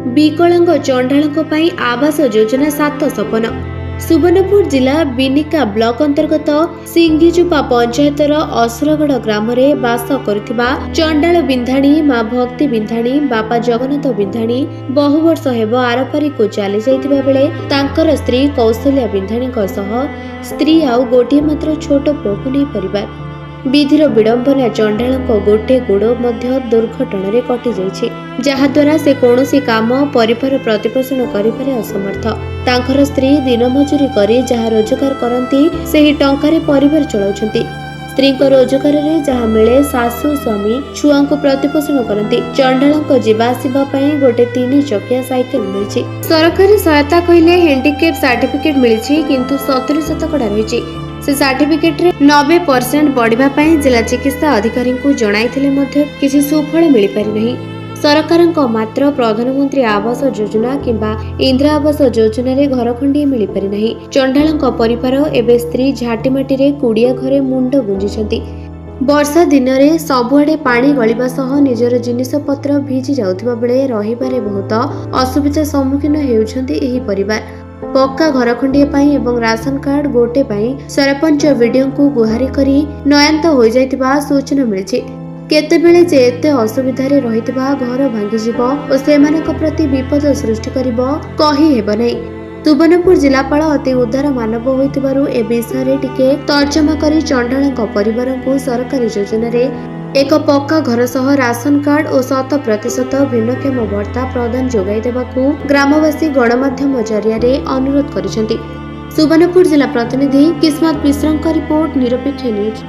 विकलांग चंडालों पई आवास योजना 7 सपन। सुवर्णपुर जिला बिनिका ब्लॉक अंतर्गत सिंघीचुपा पंचायतर असुरगढ़ ग्राम में बास करुथिबा चंडाल बिंधाणी मां भक्ति बिंधाणी बापा जगन्नाथ बिंधाणी बहु वर्ष हेब आरपारी को चली जाइतिबा बेले तांकर स्त्री कौशल्या बिंधाणी स्त्री आउ गोटे मात्र छोट पुओ नहीं परिवार विधिर विडंबना चंडाल गोटे गोड़ दुर्घटन कटि जाइछि जहाद्वारा से कौनसी काम परिवार प्रतिपोषण करिबारे असमर्थ। तांकर स्त्री दिन मजूरी करी जहाँ रोजगार करती सेही टंकारे परिवार चलाउछंती। स्त्री रोजगार रे जहाँ मिले सासू स्वामी छुआ को प्रतिपोषण करती। चंडाल जीवासीबा गोटे 3 चकिया साइकेल मिली। सरकारी सहायता कहले हैंडिकेप सर्टिफिकेट मिली किंतु 70 शतकड़ा रही। से सर्टिफिकेट रे 90% बढ़िबा पई जिला चिकित्सा अधिकारी को जणाइथिले मध्य किछि सुफल मिली पारि नहीं। सरकारक मात्र प्रधानमंत्री आवास योजना किंबा इंदिरा आवास योजना रे घर खंडी मिली पारि नहीं। चंडालक परिवार एबे स्त्री झाटीमाटी रे कुड़िया घरे मुंड गुंजिछंती। वर्षा दिन रे सबुआडे पानी गलिबा सह निजर जिनिस पत्र भिजी जाउथिबा बेले रहिबारे बहुत असुविधा सम्मुखीन हेउछंती एही परिवार। पक्का घर खंडिए पाई एवं राशन कार्ड गोटे पाई सरपंच वीडियो को गुहारी करी नयंत हो जाइतिबा सूचना मिली। केतेबेले जे एते असुविधा रे रहितबा घर भांगी जीव और सेमानक प्रति विपद सृष्टि करिवो कहि हेबो नै। सुवर्णपुर जिलापाल अति उदार मानव होइतिबारु ए विषय रे टिके तर्जमा करी चंडालक परिवार को सरकारी योजना रे एक पक्का घर सह राशन कार्ड और 100% भिन्नक्षम भत्ता प्रदान जोगाई देबाकू ग्रामवासी गणमाध्यम जरिया रे अनुरोध करिसेंती। सुवर्णपुर जिला प्रतिनिधि किस्मत मिश्रଙ୍କ रिपोर्ट निरपेक्ष न्यूज।